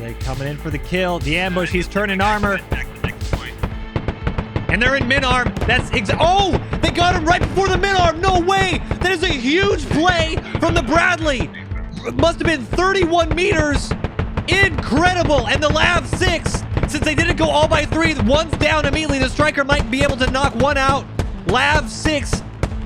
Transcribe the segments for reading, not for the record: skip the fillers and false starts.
They coming in for the kill. The ambush. He's turning armor. And they're in mid-arm. That's oh! They got him right before the mid-arm. No way! That is a huge play from the Bradley. Must have been 31 meters. Incredible. And the Lav 6, since they didn't go all by 3, one's down immediately. The striker might be able to knock one out. Lav 6,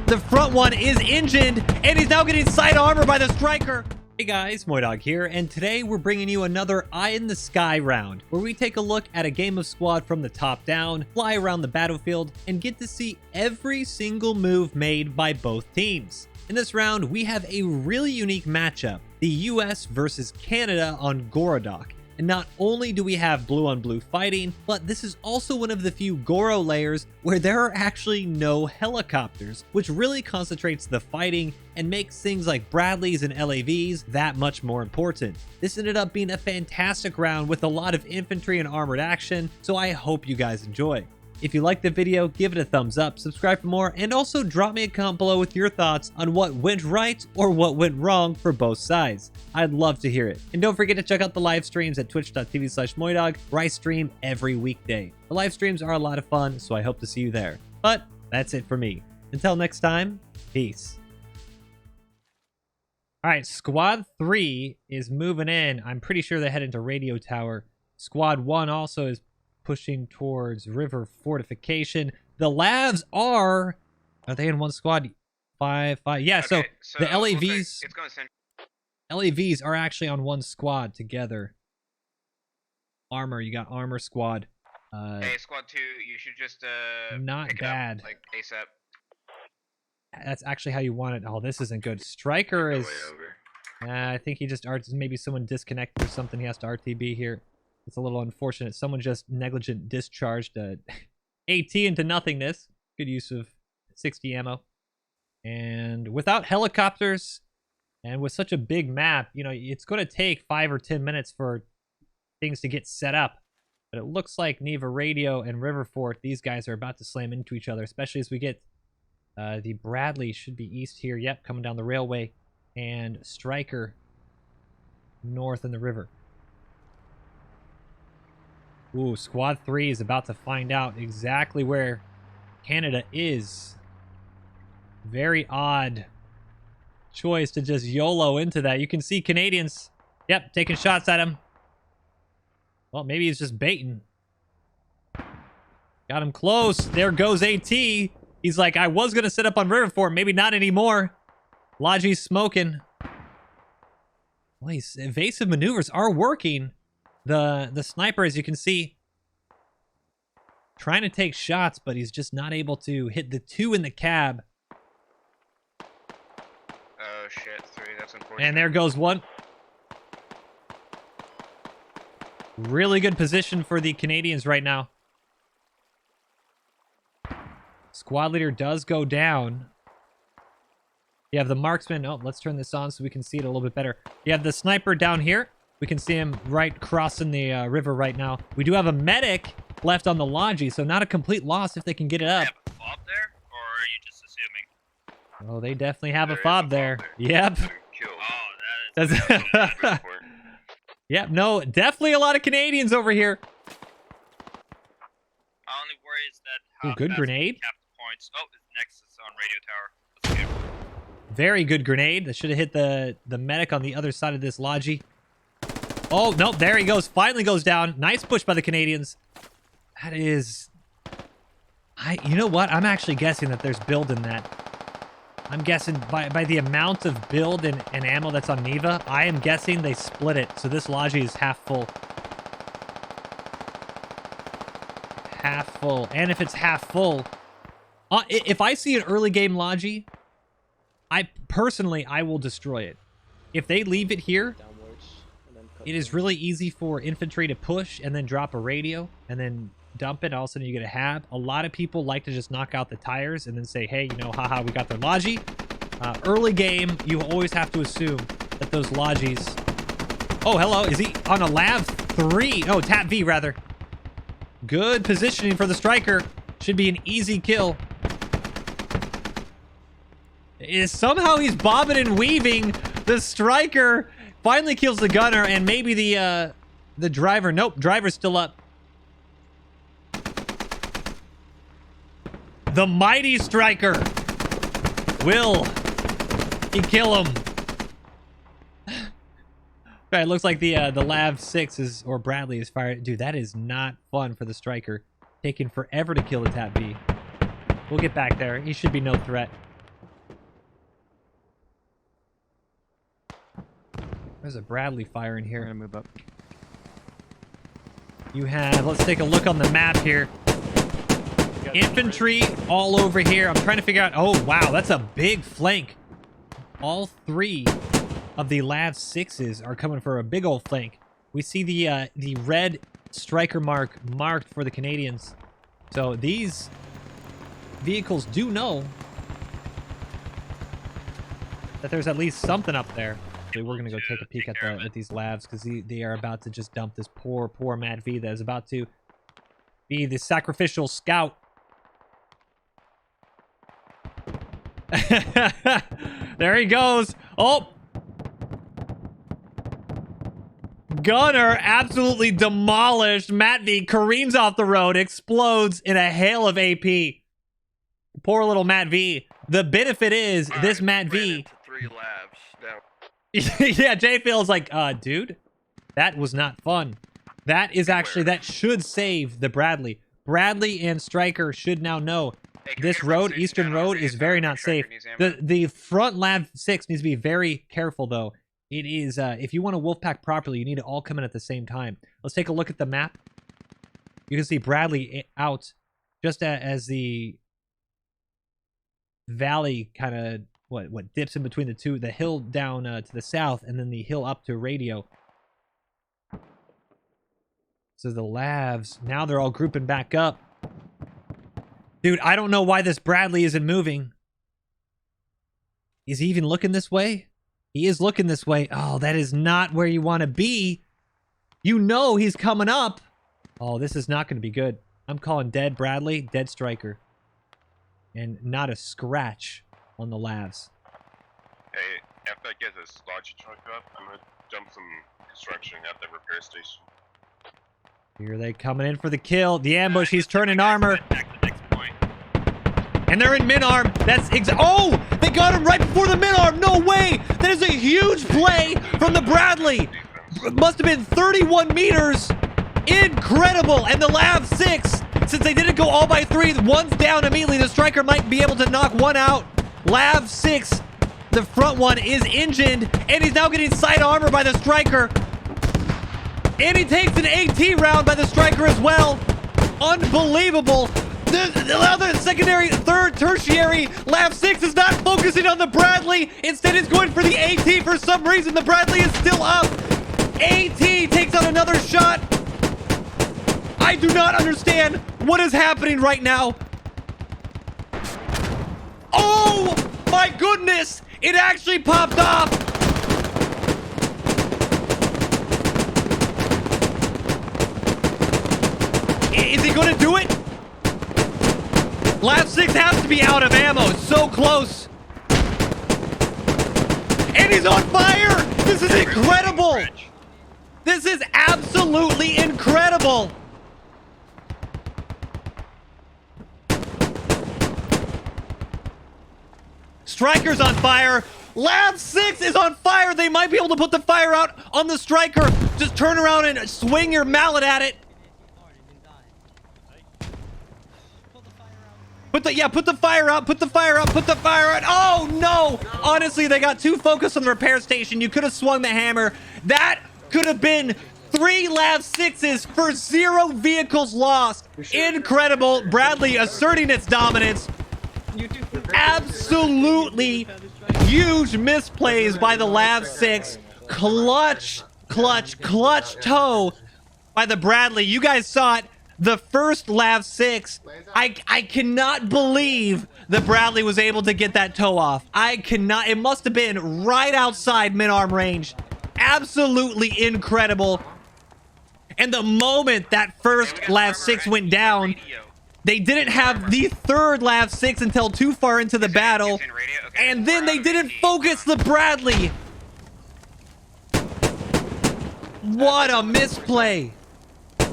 the front one is engined, and he's now getting side armor by the striker. Hey guys, MoiDawg here, and today we're bringing you another Eye in the Sky round, where we take a look at a game of squad from the top down, fly around the battlefield, and get to see every single move made by both teams. In this round, we have a really unique matchup, the US versus Canada on Gorodok. And not only do we have blue on blue fighting, but this is also one of the few Goro layers where there are actually no helicopters, which really concentrates the fighting and makes things like Bradleys and LAVs that much more important. This ended up being a fantastic round with a lot of infantry and armored action, so I hope you guys enjoy. If you liked the video, give it a thumbs up, subscribe for more, and also drop me a comment below with your thoughts on what went right or what went wrong for both sides. I'd love to hear it. And don't forget to check out the live streams at twitch.tv/MoiDawg, where I stream every weekday. The live streams are a lot of fun, so I hope to see you there. But that's it for me. Until next time, peace. All right, Squad 3 is moving in. I'm pretty sure they head into Radio Tower. Squad 1 also is pushing towards river fortification. The Lavs are they in one squad? Five. Yeah, okay, so the LAVs it's going LAVs are actually on one squad together. Armor, you got armor squad. Hey, squad 2, you should just not pick bad. It up, like ASAP. That's actually how you want it. Oh, this isn't good. Striker is I think he just maybe someone disconnected or something. He has to RTB here. It's a little unfortunate. Someone just negligent discharged a AT into nothingness. Good use of 60 ammo. And without helicopters and with such a big map, you know, it's going to take 5 or 10 minutes for things to get set up. But it looks like Neva Radio and River Fort, these guys are about to slam into each other, especially as we get the Bradley should be east here. Yep, coming down the railway. And Striker north in the river. Ooh, Squad 3 is about to find out exactly where Canada is. Very odd choice to just YOLO into that. You can see Canadians, yep, taking shots at him. Well, maybe he's just baiting. Got him close. There goes AT. He's like, I was going to set up on River Fort. Maybe not anymore. Logi's smoking. Well, these evasive maneuvers are working. The sniper, as you can see, trying to take shots, but he's just not able to hit the 2 in the cab. Oh shit, 3, that's unfortunate. And there goes 1. Really good position for the Canadians right now. Squad leader does go down. You have the marksman. Oh, let's turn this on so we can see it a little bit better. You have the sniper down here. We can see him right crossing the river right now. We do have a medic left on the Logi, so not a complete loss if they can get it up. They have a fob there, or are you just assuming? Oh, they definitely have a fob there. Yep. Oh, that is... Yep, no, definitely a lot of Canadians over here. My only worry is that... Ooh, good grenade. Cap points. Oh, next is on Radio Tower. Let's go. Very good grenade. That should have hit the medic on the other side of this Logi. Oh, no, there he goes. Finally goes down. Nice push by the Canadians. That is... You know what? I'm actually guessing that there's build in that. I'm guessing by the amount of build and ammo that's on Neva, I am guessing they split it. So this Logi is half full. Half full. And if it's half full... if I see an early game Logi, I will destroy it. If they leave it here... It is really easy for infantry to push and then drop a radio and then dump it. All of a sudden you get a hab. A lot of people like to just knock out the tires and then say, hey, you know, haha, we got their Logi. Early game, you always have to assume that those Logis... Oh, hello. Is he on a Lav 3? Oh, Tap V, rather. Good positioning for the striker. Should be an easy kill. Somehow he's bobbing and weaving. The striker... finally kills the gunner, and maybe the The driver, nope, driver's still up. The mighty striker. Will he kill him? It looks like the Lav 6 is, or Bradley is fired. Dude, that is not fun for the striker. Taking forever to kill the Tap B. We'll get back there. He should be no threat. There's a Bradley fire in here. I'm gonna move up. You have, let's take a look on the map here. Infantry all over here. I'm trying to figure out, oh wow, that's a big flank. All three of the Lav 6s are coming for a big old flank. We see the red striker marked for the Canadians. So these vehicles do know that there's at least something up there. So we're gonna go take a peek at these Lavs because they are about to just dump this poor Matt V that is about to be the sacrificial scout. There he goes. Oh, Gunner absolutely demolished. Matt V careens off the road, explodes in a hail of AP. Poor little Matt V. The benefit is this Matt V. 3 labs down. Yeah, Jay feels like, dude, that was not fun. That is actually, that should save the Bradley. Bradley and Striker should now know this road, Eastern Road, is very not safe. The front Lav 6 needs to be very careful, though. It is, if you want to Wolfpack properly, you need to all come in at the same time. Let's take a look at the map. You can see Bradley out just as the valley kind of, what dips in between the two, the hill down to the south, and then the hill up to Radio. So the Lavs, now they're all grouping back up. Dude, I don't know why this Bradley isn't moving. Is he even looking this way? He is looking this way. Oh, that is not where you want to be. You know he's coming up. Oh, this is not going to be good. I'm calling dead Bradley, dead Striker. And not a scratch on the Lavs. Hey, after I get this Logitech up, I'm going to dump some construction at the repair station. Here they coming in for the kill. The ambush, he's turning armor. And they're in mid-arm. That's oh! They got him right before the mid-arm. No way! That is a huge play from the Bradley. It must have been 31 meters. Incredible. And the Lav 6, since they didn't go all by 3, one's down immediately. The Striker might be able to knock one out. Lav 6, the front one is engined, and he's now getting side armor by the Striker. And he takes an AT round by the Striker as well. Unbelievable. The other secondary, third, tertiary, Lav 6 is not focusing on the Bradley. Instead, he's going for the AT for some reason. The Bradley is still up. AT takes out another shot. I do not understand what is happening right now. Oh, my goodness. It actually popped off. Is he going to do it? Lav 6 has to be out of ammo. So close. And he's on fire. This is incredible. This is absolutely incredible. Striker's on fire. Lav 6 is on fire. They might be able to put the fire out on the Striker. Just turn around and swing your mallet at it. Put the fire out, put the fire out, put the fire out. Oh, no. Honestly, they got too focused on the repair station. You could have swung the hammer. That could have been 3 Lav 6s for 0 vehicles lost. Incredible. Bradley asserting its dominance. Absolutely huge misplays by the Lav 6. Clutch toe by the Bradley. You guys saw it. The first Lav 6, I cannot believe that Bradley was able to get that toe off. I cannot. It must have been right outside mid-arm range. Absolutely incredible. And the moment that first Lav 6 went down, they didn't have the third Lav 6 until too far into the battle. And then they didn't focus the Bradley. What a misplay.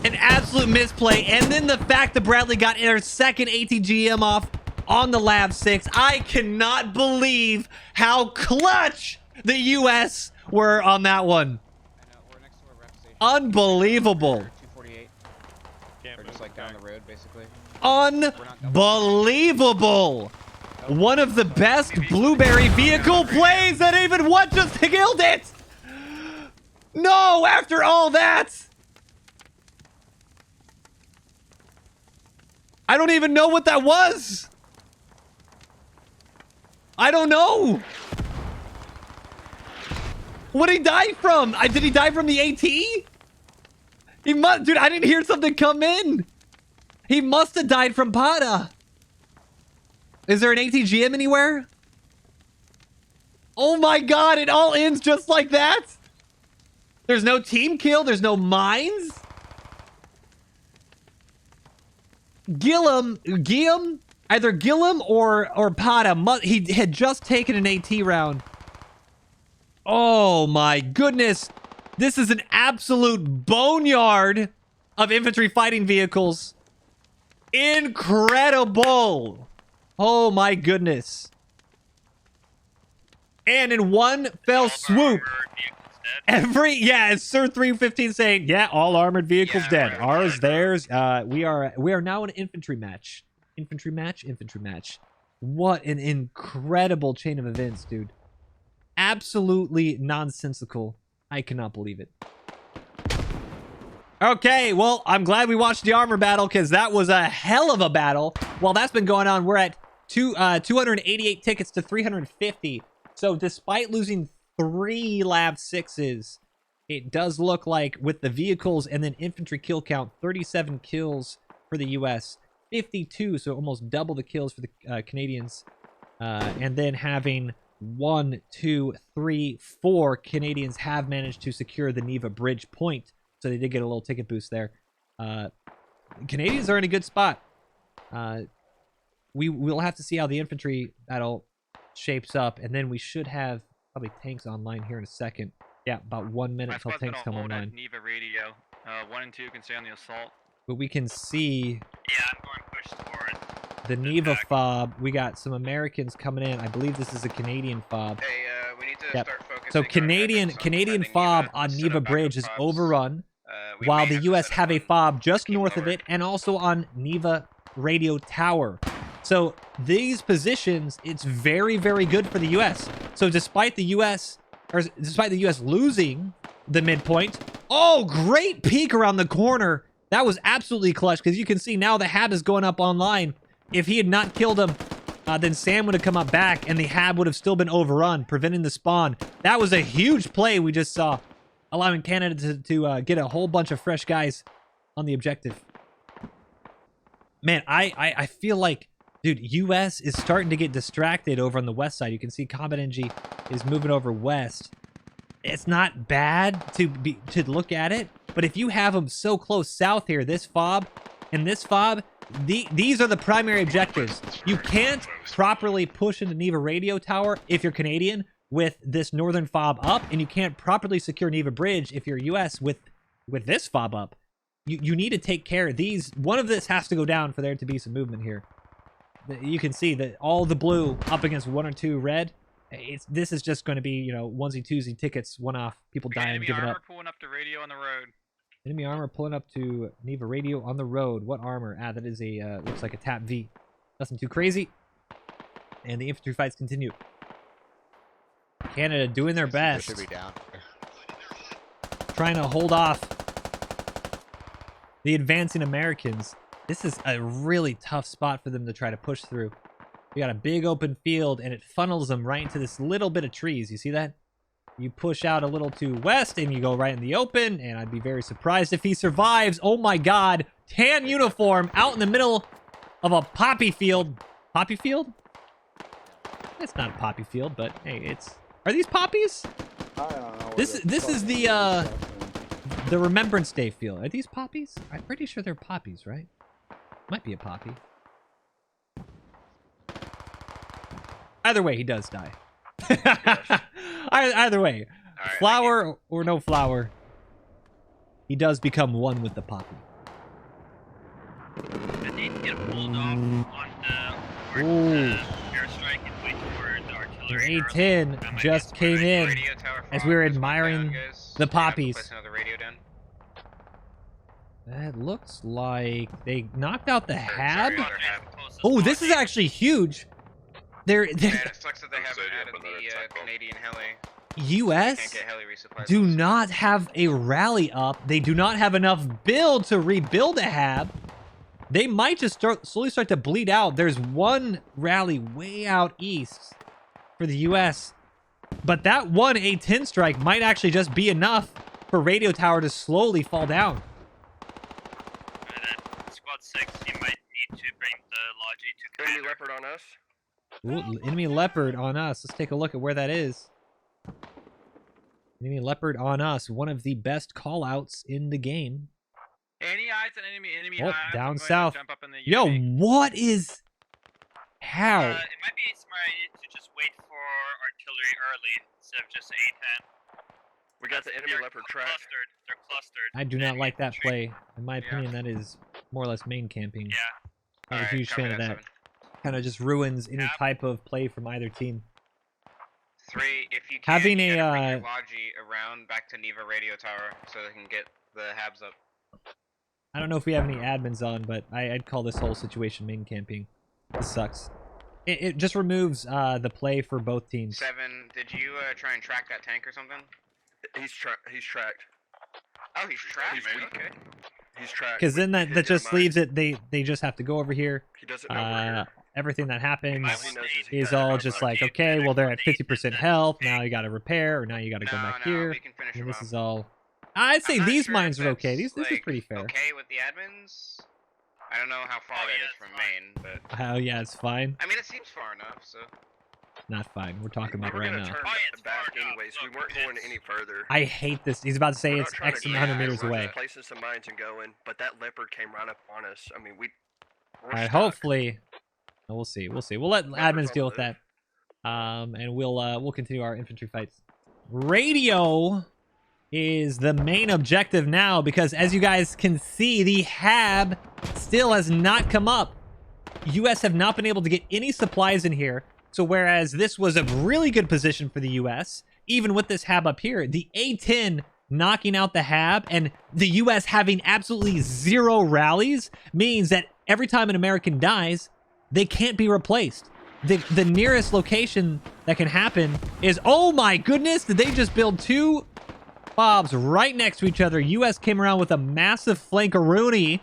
An absolute misplay. And then the fact that Bradley got their second ATGM off on the Lab 6. I cannot believe how clutch the US were on that one. Unbelievable. 248. Or just like down the road, basically. Unbelievable. One of the best Blueberry vehicle plays that even what just killed it. No, after all that. I don't even know what that was. I don't know. What did he die from? Did he die from the AT? He must, dude, I didn't hear something come in. He must have died from Pada. Is there an ATGM anywhere? Oh my god, it all ends just like that? There's no team kill, there's no mines? Gillum, either Gillum or Pada, he had just taken an AT round. Oh my goodness. This is an absolute boneyard of infantry fighting vehicles. Incredible. Oh my goodness. And in one fell swoop, it's Sir 315 saying, yeah, all armored vehicles dead. Ours, theirs. We are now an infantry match. Infantry match. What an incredible chain of events, dude. Absolutely nonsensical. I cannot believe it. Okay, well, I'm glad we watched the armor battle because that was a hell of a battle. While that's been going on, we're at 288 tickets to 350. So despite losing 3 Lab 6s, it does look like with the vehicles and then infantry kill count, 37 kills for the US, 52, so almost double the kills for the Canadians. And then having 1, 2, 3, 4 Canadians have managed to secure the Neva bridge point. So they did get a little ticket boost there. Canadians are in a good spot. We'll have to see how the infantry battle shapes up, and then we should have probably tanks online here in a second. Yeah, about 1 minute until tanks come online. Neva radio. 1 and 2 can stay on the assault. But we can see. Yeah, I'm going push forward. The Neva fob. We got some Americans coming in. I believe this is a Canadian fob. Hey, we need to start focusing. So Canadian fob on Neva bridge is overrun. While the US have a fob just north of it and also on Neva radio tower. So these positions, it's very, very good for the US. So despite the US losing the midpoint, oh, great peek around the corner. That was absolutely clutch because you can see now the Hab is going up online. If he had not killed him, then Sam would have come up back and the Hab would have still been overrun, preventing the spawn. That was a huge play we just saw, allowing Canada to get a whole bunch of fresh guys on the objective. Man, I feel like, dude, US is starting to get distracted over on the west side. You can see Combat NG is moving over west. It's not bad to look at it, but if you have them so close south here, this fob and this fob, these are the primary objectives. You can't properly push into Neva radio tower if you're Canadian with this northern fob up, and you can't properly secure Neva bridge if you're US with this fob up. You need to take care of these. One of this has to go down for there to be some movement here. You can see that all the blue up against 1 or 2 red. This is just going to be, you know, onesie twosie tickets, one off, people dying, giving up. Pulling up to radio on the road. Enemy armor pulling up to Neva radio on the road. What armor? That is a looks like a TAP V. Nothing too crazy. And the infantry fights continue. Canada doing their best. Should be down. Trying to hold off the advancing Americans. This is a really tough spot for them to try to push through. We got a big open field, and it funnels them right into this little bit of trees. You see that? You push out a little to west, and you go right in the open, and I'd be very surprised if he survives. Oh my god. Tan uniform out in the middle of a poppy field. Poppy field? It's not a poppy field, but hey, it's... Are these poppies? I don't know. This is the Remembrance Day field. Are these poppies? I'm pretty sure they're poppies, right? Might be a poppy. Either way, he does die. Either way, Right, flower or no flower. he does become one with the poppy. I need to get pulled off on the airstrike and wait for the artillery. A10 just came in Radio tower as we were fog is one admiring down, guys. the You have to poppies. place another radio down. That looks like they knocked out the hab. Sorry, other hab. Oh, this is actually huge. They're Yeah, it sucks that they haven't added the Canadian heli. U.S. Can't get heli resupplies. do not have a rally up. They do not have enough build to rebuild a hab. They might just slowly start to bleed out. There's one rally way out east for the U.S. But that one A10 strike might actually just be enough for radio tower to slowly fall down. Squad 6, you might need to bring the Logi to Enemy commander. leopard on us. Ooh, enemy leopard on us. Let's take a look at where that is. Enemy leopard on us. One of the best callouts in the game. Any eyes on enemy Oh, eyes, I'm down going to south. jump up in the Yo, UAV. what is... How? It might be smart to just wait for artillery early instead of just A10. We got the enemy They're leopard track. clustered. They're clustered. I do not Enemy like that infantry. play. In my opinion, that is more or less main camping. Yeah. Not a Alright, huge copy fan of that. 7. Kind of just ruins any Yep. type of play from either team. 3, if you can, Having you a, gotta bring your Logi around back to Neva radio tower so they can get the habs up. I don't know if we have any admins on, but I'd call this whole situation main camping. This sucks. It just removes the play for both teams. 7, did you try and track that tank or something? He's tracked. Oh, he's tracked? Okay. He's tracked. Because then that Hit just the mine. leaves it, they just have to go over here. He doesn't know we're here. Everything that happens All he knows is he's all got just our like, body. okay, well they're at 50% health, now you gotta repair, or now you gotta go back here. We can finish And them this off. is all... I'd say I'm not these sure mines if are okay. that's, This is like, pretty fair. Okay with the admins? I don't know how far Oh, that yeah, is it's from fine. main, but... Oh yeah, it's fine. I mean, it seems far enough, so... Not fine. We're talking about We were right gonna now. turn Oh, yeah, it's back far enough. anyways. We Look, weren't going it's- any further. I hate this. He's about to say We're it's not trying X to amount of yeah, meters we're away. just placing some mines and going, but that leopard came right up on us. I mean, we're Alright, stuck. hopefully... We'll see. We'll see. We'll let Leopard's admins on deal the with that. And we'll continue our infantry fights. Radio is the main objective now because as you guys can see, the HAB still has not come up. US have not been able to get any supplies in here. So whereas this was a really good position for the US, even with this HAB up here, the A10 knocking out the HAB and the US having absolutely zero rallies means that every time an American dies, they can't be replaced. The nearest location that can happen is, oh my goodness, did they just build two fobs right next to each other? US came around with a massive flankaroonie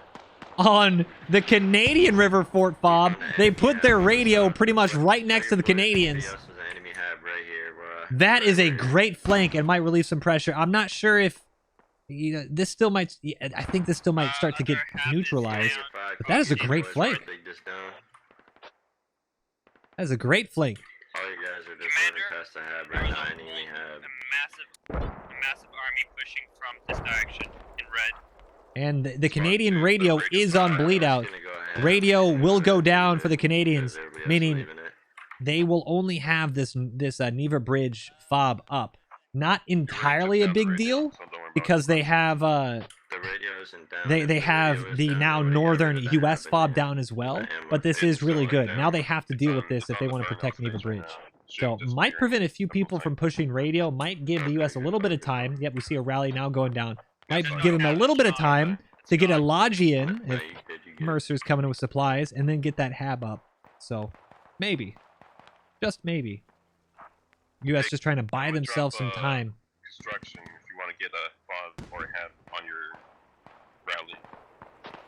on the Canadian River Fort fob. They put their radio pretty much right next to the Canadians. That is a great flank and might relieve some pressure. I'm not sure if this still might, I think this still might start to get neutralized. But that is a great flank. That is a great flank. All you guys are just Commander, running past the hab There right was now, a enemy hab. massive army pushing from this direction in red. And the Canadian radio is on bleed out. Radio will go down for the Canadians, meaning they will only have this Neva Bridge fob up. Not entirely a big deal because they have they have the now northern US fob down as well, but this is really good. Now they have to deal with this if they want to protect Neva Bridge. So might prevent a few people from pushing radio, might give the US a little bit of time. Yep, we see a rally now going down. Might give them a little bit of time to get a Logi in if Mercer's coming in with supplies, and then get that HAB up. So maybe, just maybe, US just trying to buy themselves some time. Construction if you want to get a fob or have on your rally.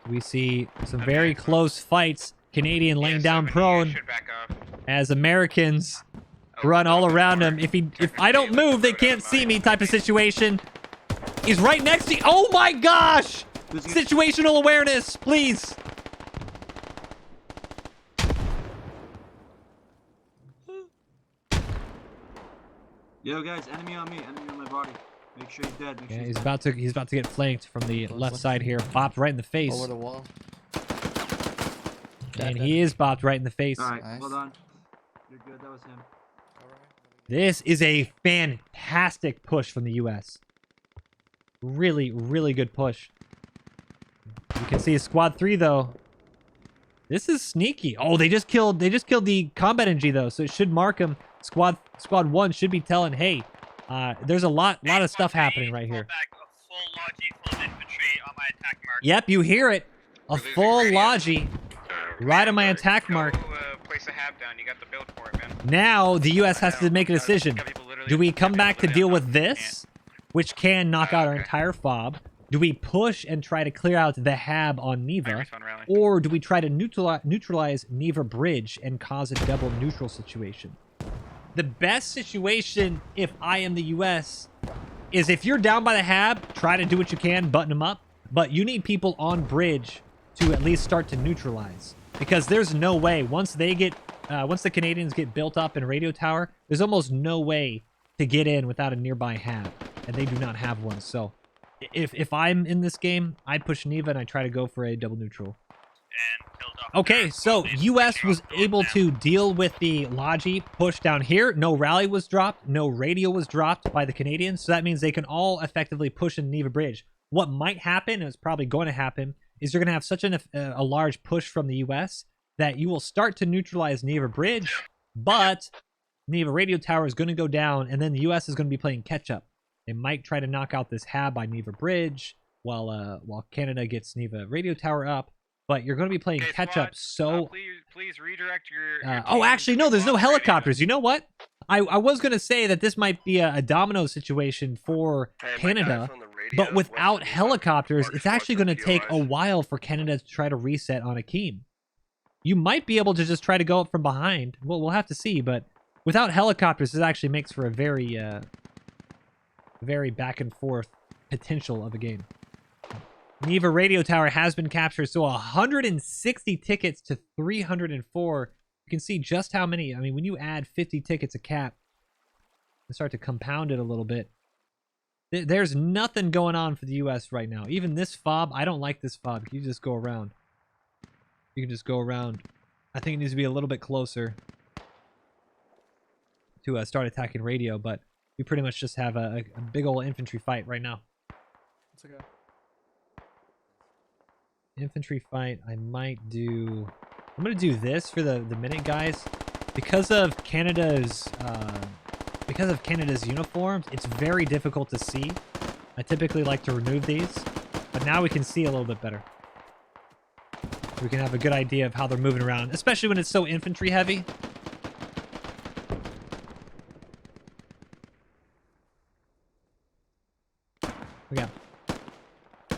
We see some very close fights. Canadian laying down prone as Americans run all around him. If I don't move, they can't see me type of situation. He's right next to... Oh my gosh! Situational awareness, please. Yo guys, enemy on me, enemy on my body. Make sure he's dead. Make sure Yeah, he's he's about to get flanked from the left side here. Bopped right in the face. Over the wall. And he is bopped right in the face. Alright, Nice. hold on. You're good, that was him. This is a fantastic push from the US. Really, really good push. You can see squad 3 though. This is sneaky. Oh, they just killed the combat NG though, so it should mark them. Squad 1 should be telling, hey, there's a lot of stuff happening right here. Back a full Logi full of infantry on my attack mark. Yep, you hear it. A We're losing full radio. Logi right on my attack mark. Go, place a hab down. You got the build for it, man. Now the U.S. has to make a decision. Got people literally- Do we come got back people to deal literally with this, which can knock out our Okay. entire fob? Do we push and try to clear out the hab on Neva? Irish on rally. Or do we try to neutralize Neva Bridge and cause a double neutral situation? The best situation, if I am the U.S., is if you're down by the hab, try to do what you can, button them up. But you need people on bridge to at least start to neutralize. Because there's no way, once the Canadians get built up in radio tower, there's almost no way to get in without a nearby hab. And they do not have one, so... If I'm in this game, I push Neva and I try to go for a double neutral. And killed off Okay, their so squad. US was Dropped able down. to deal with the Logi push down here. No rally was dropped. No radio was dropped by the Canadians. So that means they can all effectively push in Neva Bridge. What might happen, and it's probably going to happen, is you're going to have such a large push from the US that you will start to neutralize Neva Bridge, but Neva Radio Tower is going to go down, and then the US is going to be playing catch-up. They might try to knock out this hab by Neva Bridge while Canada gets Neva Radio Tower up. But you're going to be playing Okay, catch squad, up. So, please redirect your oh, team actually, to no, there's no squad radio. helicopters. You know what? I was going to say that this might be a domino situation for Hey, my guys Canada. on the radio, But without West helicopters, March it's actually going to take a POIs. while for Canada to try to reset on Akeem. You might be able to just try to go up from behind. Well, we'll have to see. But without helicopters, it actually makes for a very back and forth potential of a game. Neva Radio Tower has been captured, so 160 tickets to 304. You can see just how many. I mean, when you add 50 tickets a cap, you start to compound it a little bit. There's nothing going on for the U.S. right now. Even this fob, I don't like this fob. You just go around. You can just go around. I think it needs to be a little bit closer to start attacking radio, but we pretty much just have a big old infantry fight right now. It's okay. Infantry fight. I'm gonna do this for the minute, guys. Because of Canada's uniforms, it's very difficult to see. I typically like to remove these, but now we can see a little bit better. We can have a good idea of how they're moving around, especially when it's so infantry heavy. We got a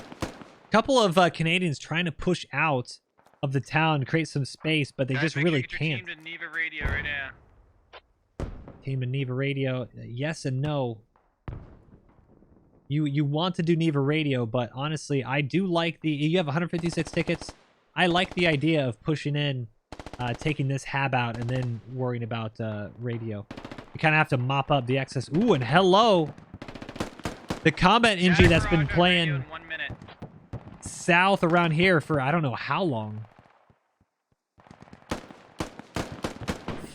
couple of Canadians trying to push out of the town, create some space, but they Guys, just make sure really you get can't. your team to Neva Radio right now. Team and Neva Radio, yes and no. You want to do Neva Radio, but honestly, I do like you have 156 tickets. I like the idea of pushing in, taking this hab out, and then worrying about radio. You kind of have to mop up the excess. Ooh, and hello! The combat NG that's been Jack Garage on radio playing in 1 minute. south around here for I don't know how long.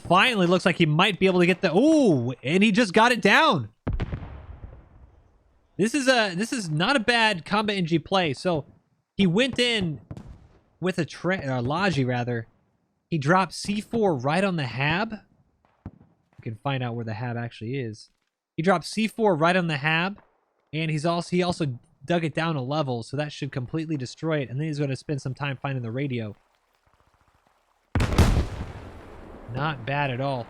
Finally, looks like he might be able to get the... Ooh, and he just got it down. This is not a bad combat NG play. So he went in with a Logi rather. He dropped C4 right on the hab. You can find out where the hab actually is. He dropped C4 right on the hab, and he also dug it down a level, so that should completely destroy it. And then he's going to spend some time finding the radio. Not bad at all.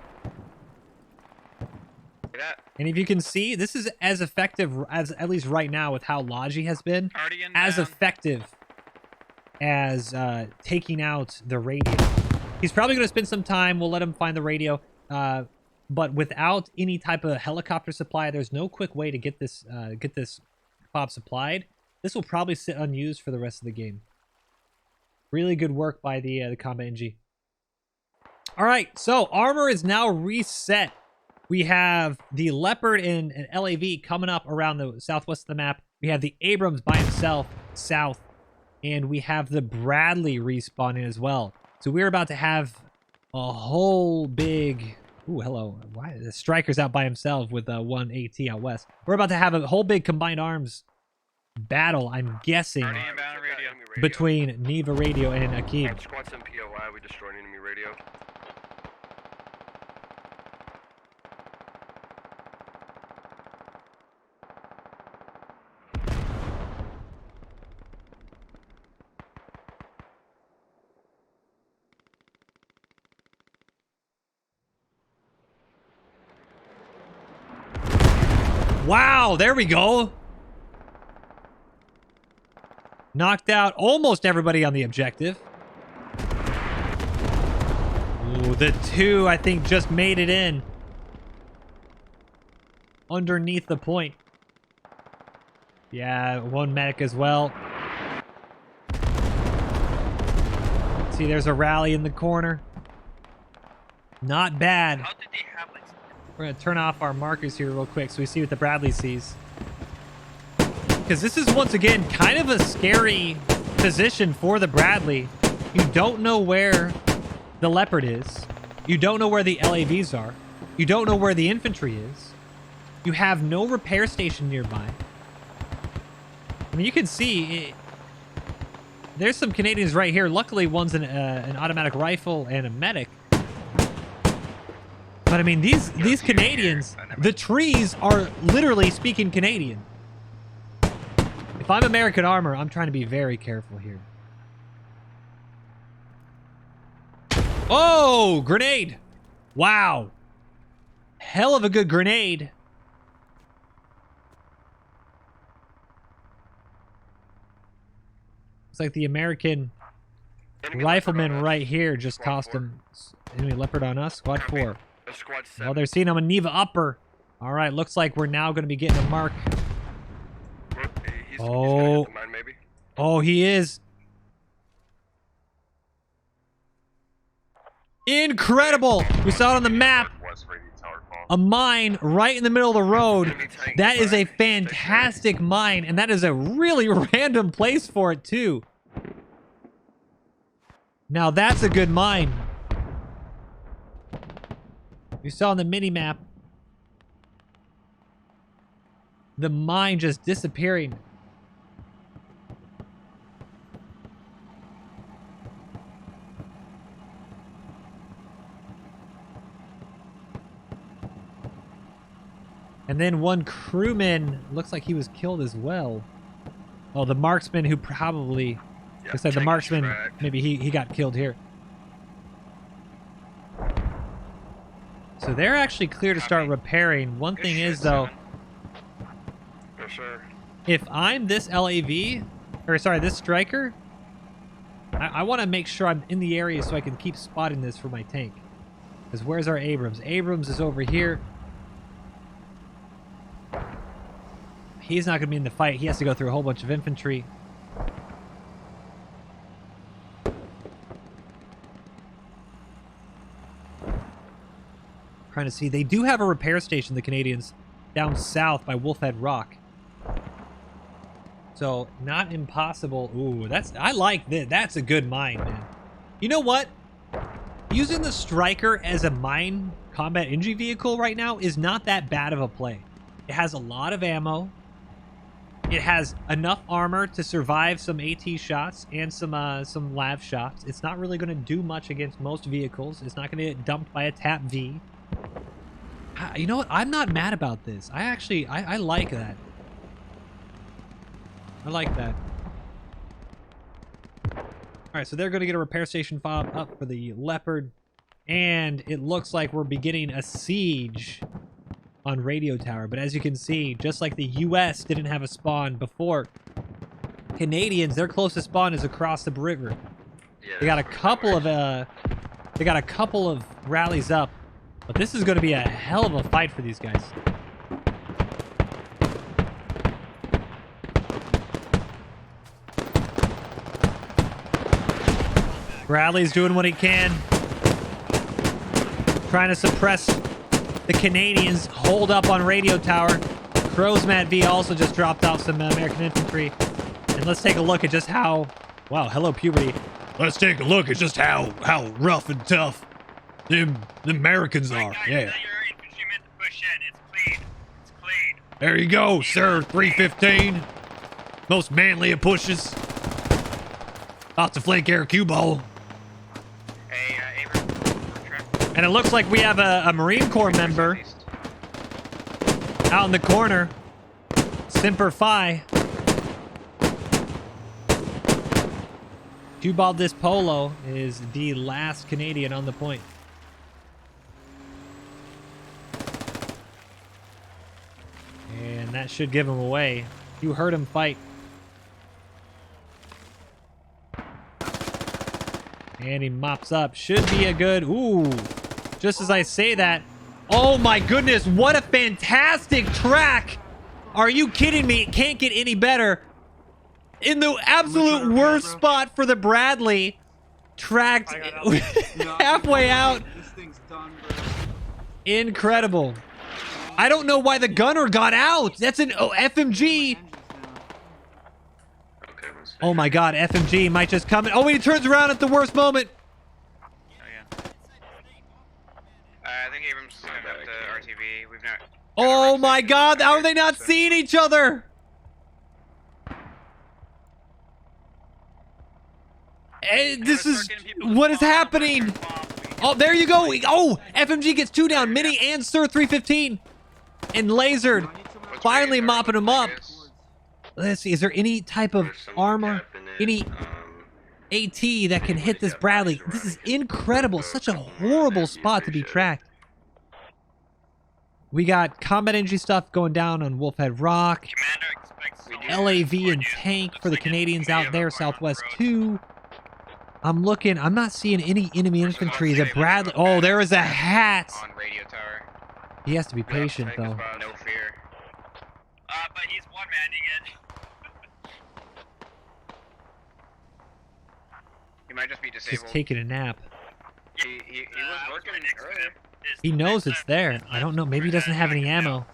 Look at that. And if you can see, this is as effective as, at least right now with how Logi has been, Already in as down. effective as taking out the radio. He's probably going to spend some time. We'll let him find the radio. But without any type of helicopter supply, there's no quick way to get this fob supplied. This will probably sit unused for the rest of the game. Really good work by the combat NG. All right, so armor is now reset. We have the Leopard and an LAV coming up around the southwest of the map. We have the Abrams by himself south, and we have the Bradley respawning as well. So we're about to have a whole big... Ooh, hello. Why the Striker's out by himself with one AT out west. We're about to have a whole big combined arms battle, I'm guessing, Already inbound radio. between Neva Radio and Akeem. Squad 7 POI, we destroyed enemy radio. Wow, there we go. Knocked out almost everybody on the objective. Ooh, the two, I think, just made it in. Underneath the point. Yeah, one medic as well. See, there's a rally in the corner. Not bad. How did they have like? We're going to turn off our markers here real quick so we see what the Bradley sees. Because this is, once again, kind of a scary position for the Bradley. You don't know where the Leopard is. You don't know where the LAVs are. You don't know where the infantry is. You have no repair station nearby. I mean, you can see... there's some Canadians right here. Luckily, one's an automatic rifle and a medic. But I mean, these Canadians, the trees are literally speaking Canadian. If I'm American Armor, I'm trying to be very careful here. Oh, grenade. Wow. Hell of a good grenade. It's like the American rifleman right here just cost him. Enemy Leopard on us. Squad 4. Squad 7. Well, they're seeing him a Neva upper. All right, looks like we're now going to be getting a mark. He's gonna hit the mine, maybe. Oh, he is. Incredible. We saw it on the map. West radio tower fall. A mine right in the middle of the road. That is a fantastic mine, and that is a really random place for it, too. Now, that's a good mine. You saw on the mini-map the mine just disappearing. And then one crewman looks like he was killed as well. Oh, the marksman who probably... Yeah, looks like the tank is marksman, tracked. maybe he got killed here. So they're actually clear to start repairing. One thing is, though, Yes, sir. if I'm this LAV, or sorry, this striker, I want to make sure I'm in the area so I can keep spotting this for my tank. Because where's our Abrams? Abrams is over here. He's not going to be in the fight. He has to go through a whole bunch of infantry. Trying to see. They do have a repair station, the Canadians, down south by Wolfhead Rock. So, not impossible. Ooh, I like this. That's a good mine, man. You know what? Using the Striker as a mine combat injury vehicle right now is not that bad of a play. It has a lot of ammo. It has enough armor to survive some AT shots and some lav shots. It's not really going to do much against most vehicles. It's not going to get dumped by a TAP V. You know what? I'm not mad about this. I like that. I like that. Alright, so they're going to get a repair station fob up for the Leopard. And it looks like we're beginning a siege on Radio Tower. But as you can see, just like the US didn't have a spawn before, Canadians, their closest spawn is across the river. Yeah, They got a couple of rallies up. But this is going to be a hell of a fight for these guys. Bradley's doing what he can. Trying to suppress the Canadians' hold up on Radio Tower. Crowsmat V also just dropped off some American infantry. And let's take a look at just how... Wow, hello puberty. Let's take a look at just how rough and tough the Americans are. Guys, Yeah. your infantrymen to push in. It's clean. It's clean. There you go, sir. 315. Most manly of pushes. Off to flank air cue ball. Hey, Avery. Track. And it looks like we have a Marine Corps member Southeast. out in the corner. Semper Fi. Cubaldis Polo is the last Canadian on the point. And that should give him away. You heard him fight. And he mops up. Should be a good... Ooh. Just as I say that. Oh my goodness. What a fantastic track. Are you kidding me? It can't get any better. In the absolute worst spot for the Bradley. Tracked halfway out. This thing's done, bro. Incredible. I don't know why the gunner got out. That's an FMG. Oh my god, FMG might just come in. Oh, he turns around at the worst moment. I think Abrams is going up to RTV. We've not... Oh my god, how are they not seeing each other? This is... What is happening? Oh, there you go. Oh, FMG gets 2 down. Mini and Sir 315. And Lasered. Finally mopping him up. Let's see, is there any type of armor, any AT that can hit this Bradley? This is incredible. Such a horrible spot to be tracked. We got combat energy stuff going down on Wolfhead Rock. LAV and tank for the Canadians out there, Southwest 2. I'm looking, I'm not seeing any enemy infantry. The Bradley, oh, there is a hat. On radio tower. He has to be patient though. No fear. But he's one-manning it. He might just be disabled. Just taking a nap. He was working earlier. He knows it's there. I don't know, maybe he doesn't have any ammo.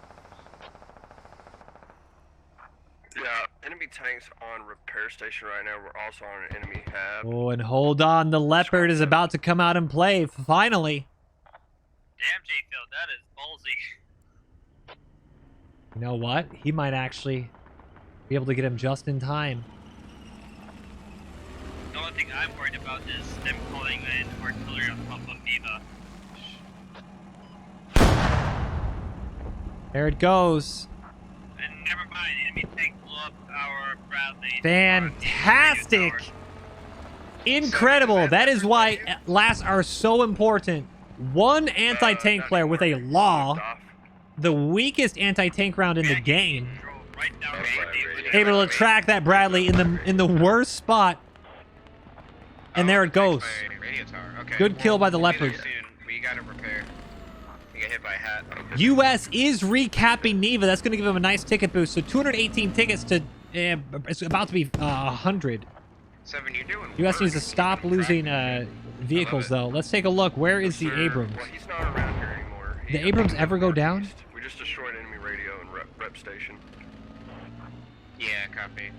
Yeah, enemy tanks on repair station right now. We're also on an enemy hab. Oh, and hold on, the Leopard is about to come out and play, finally. Damn, J-Field, that is ballsy. You know what? He might actually be able to get him just in time. The only thing I'm worried about is them calling in artillery on top of Neva. There it goes. And never mind, enemy tank blew up our Bradley. Fantastic! Incredible! That is why lasts are so important. One anti-tank player with a law, the weakest anti-tank round in the game, Right down able to track that Bradley in the worst spot. And there it goes. Radio tower. Okay. Good kill by the We'll be there Leopard. soon. We gotta repair. We get hit by a hat. US is recapping Neva. That's going to give him a nice ticket boost. So 218 tickets to... it's about to be 100. 7, you're doing US needs to work. stop losing vehicles, though. Let's take a look. Where is the Abrams? Well, he's not around here anymore. The Abrams ever go down? We just destroyed enemy radio and rep station. Yeah, copy.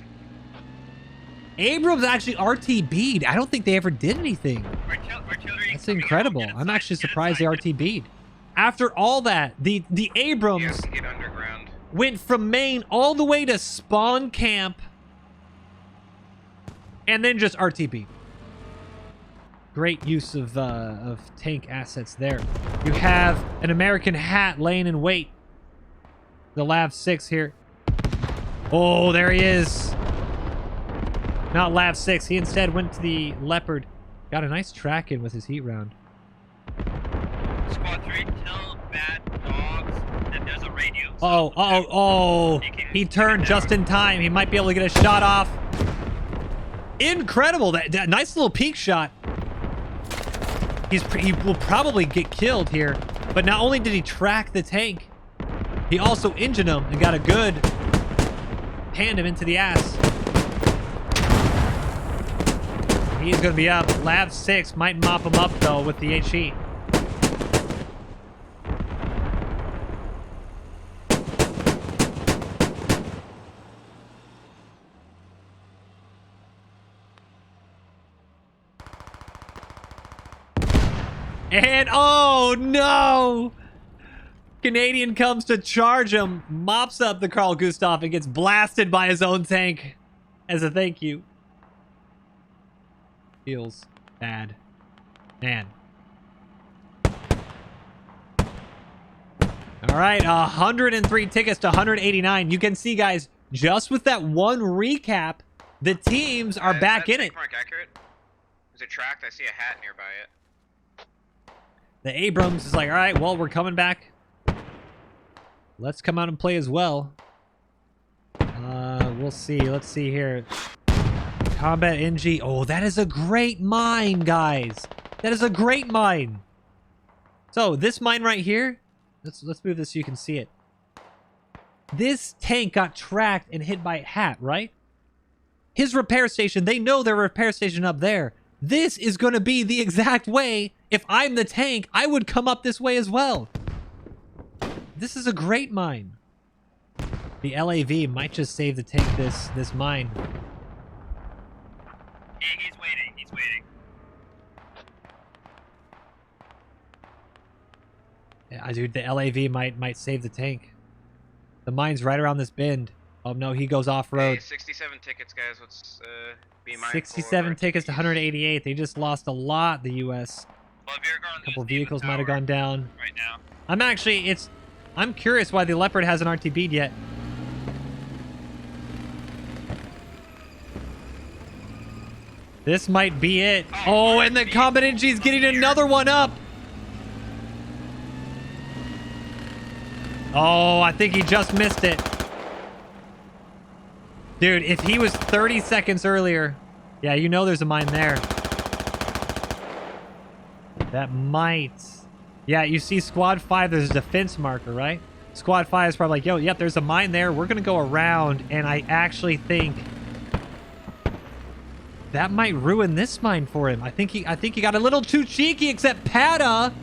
Abrams actually RTB'd. I don't think they ever did anything. Artillery. That's incredible. I'm actually surprised they RTB'd. After all that, the You Abrams have to get underground. went from main all the way to spawn camp and then just RTB. Great use of tank assets there. You have an American hat laying in wait. The Lav 6 here. Oh, there he is. Not Lav 6. He instead went to the Leopard. Got a nice track in with his heat round. Squad 3, tell bad dogs that there's a radio. Oh. He turned just in time. He might be able to get a shot off. Incredible. That nice little peek shot. He will probably get killed here. But not only did he track the tank, he also engined him and got a good hand him into the ass. He's going to be up. Lav 6 might mop him up, though, with the HE. And, oh, no! Canadian comes to charge him, mops up the Carl Gustav, and gets blasted by his own tank. as a thank you. Feels bad. Man. All right, 103 tickets to 189. You can see, guys, just with that one recap, the teams are back in it. Is that mark accurate? Is it tracked? I see a hat nearby it. The Abrams is like, all right, well, we're coming back. Let's come out and play as well. We'll see. Let's see here. Combat NG. Oh, that is a great mine, guys. That is a great mine. So this mine right here. Let's move this so you can see it. This tank got tracked and hit by a hat, right? His repair station. They know their repair station up there. This is going to be the exact way. If I'm the tank, I would come up this way as well. This is a great mine. The LAV might just save the tank this mine. He's waiting. He's waiting. Yeah, dude, the LAV might save the tank. The mine's right around this bend. Oh no, he goes off road. Hey, 67 tickets, guys. Let's be mindful. 67 tickets to 188. They just lost a lot. The U.S. Well, if you're going A couple vehicles might have gone down. right now. I'm curious why the Leopard hasn't RTB'd yet. This might be it. Oh, and the Combat NG's getting another one up. Oh, I think he just missed it. Dude, if he was 30 seconds earlier. Yeah, you know there's a mine there. That might. Yeah, you see Squad 5, there's a defense marker, right? Squad 5 is probably like, yo, yep, there's a mine there. We're going to go around, and I actually think that might ruin this mine for him. I think he got a little too cheeky, except Pata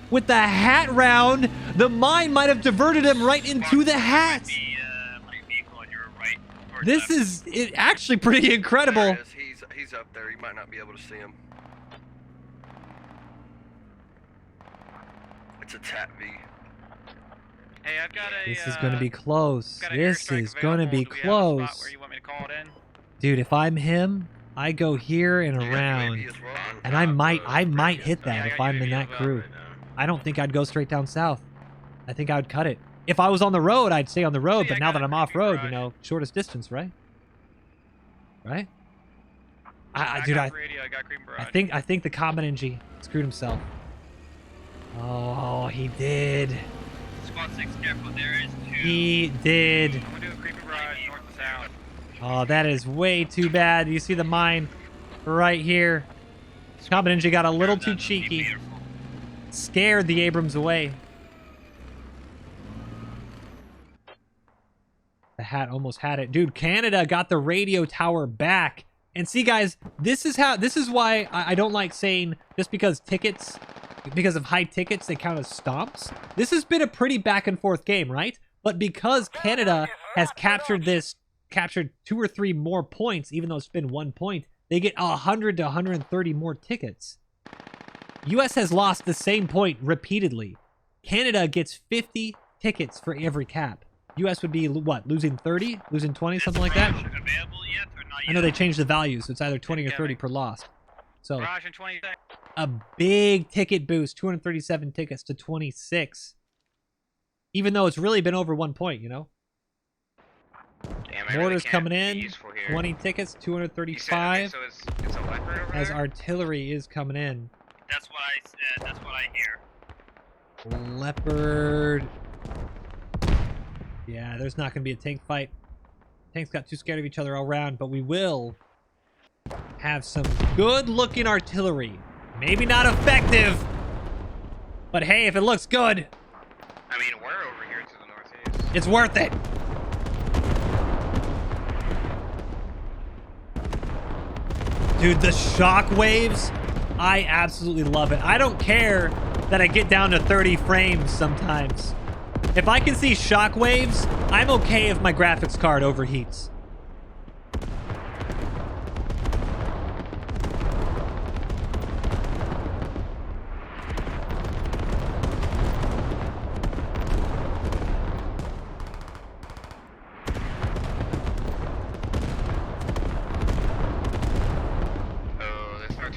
with the hat round. The mine might have diverted him right into the hat. My vehicle on your right. Or This left. is actually pretty incredible. There he is. He's up there. You might not be able to see him. It's a TAT V. Hey, I've got a. This is going to be close. got an This airstrike is going to be available. Do we have a spot close. where you want me to call it in? Dude, if I'm him, I go here and around. As well. And I might hit that Yeah, I if got I'm in UAV that as crew. well. I don't think I'd go straight down south. I think I would cut it. If I was on the road, I'd stay on the road, See, but I now got that a I'm off road, you garage. know, shortest distance, right? Right? I Dude, got radio. I got Green Barrage. I think the Common NG screwed himself. Oh, he did. Squad 6, careful. There is two. He did. I'm gonna do a Creeping Barrage north to south. Oh, that is way too bad. You see the mine right here. Common NG got a little too cheeky. Beautiful. Scared the Abrams away. The hat almost had it. Dude, Canada got the radio tower back. And see, guys, this is why I don't like saying just because of high tickets, they count as stomps. This has been a pretty back and forth game, right? But because Canada has captured 2 or 3 more points, even though it's been 1 point, they get 100 to 130 more tickets. US has lost the same point repeatedly. Canada gets 50 tickets for every cap. US would be, what, losing 30? Losing 20? Something like that? Available yet or not yet? I know they changed the values, so it's either 20 or 30 per loss. So, Barrage in 20 seconds. a big ticket boost, 237 tickets to 26. Even though it's really been over 1 point, you know? Damn, I really Mortars can't coming be in, useful here. 20 tickets, You said, okay, 235, so it's a leopard over as there? artillery is coming in. That's what I said. That's what I hear. Leopard. Yeah, there's not going to be a tank fight. Tanks got too scared of each other all around, but we will have some good-looking artillery. Maybe not effective, but hey, if it looks good, I mean, we're over here to the northeast. it's worth it. Dude, the shock waves, I absolutely love it. I don't care that I get down to 30 frames sometimes. If I can see shock waves, I'm okay if my graphics card overheats.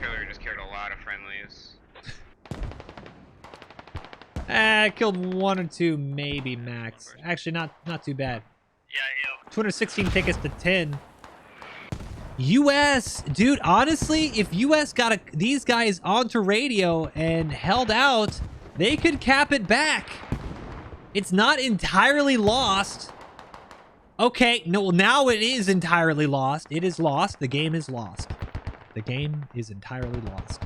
artillery just killed a lot of friendlies. Killed 1 or 2 maybe max. Actually, not too bad. Yeah, 216 tickets to 10. US, dude, honestly, if US got these guys onto radio and held out, they could cap it back. It's not entirely lost. Okay, no, now it is entirely lost. It is lost. The game is lost. The game is entirely lost.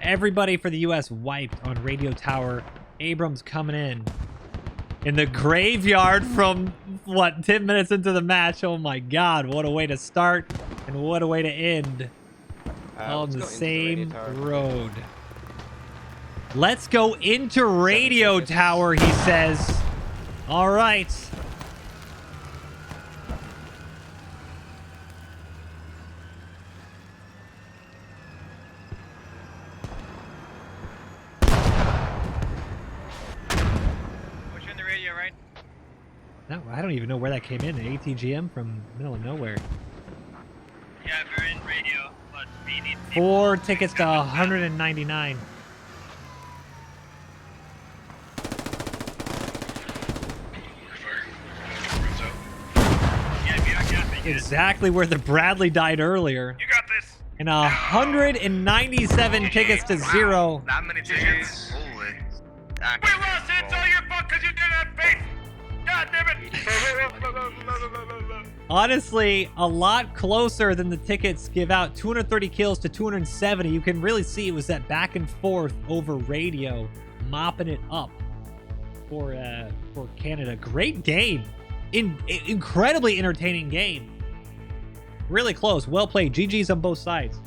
Everybody for the US wiped on radio tower. Abrams coming in the graveyard from, what, 10 minutes into the match. Oh my god, what a way to start and what a way to end on the same road. Let's go into radio tower, he says. All right. No, I don't even know where that came in. An ATGM from middle of nowhere. yeah, we're in radio, but we need 4 tickets to 199. Exactly where the Bradley died earlier. You got this. And 197 tickets to 0. That many tickets? Holy. We lost it. It's all your fault because you didn't have faith. God damn it. Honestly, a lot closer than the tickets give out. 230 kills to 270. You can really see it was that back and forth over radio, mopping it up for Canada. Great game. Incredibly entertaining game. Really close. Well played. GG's on both sides.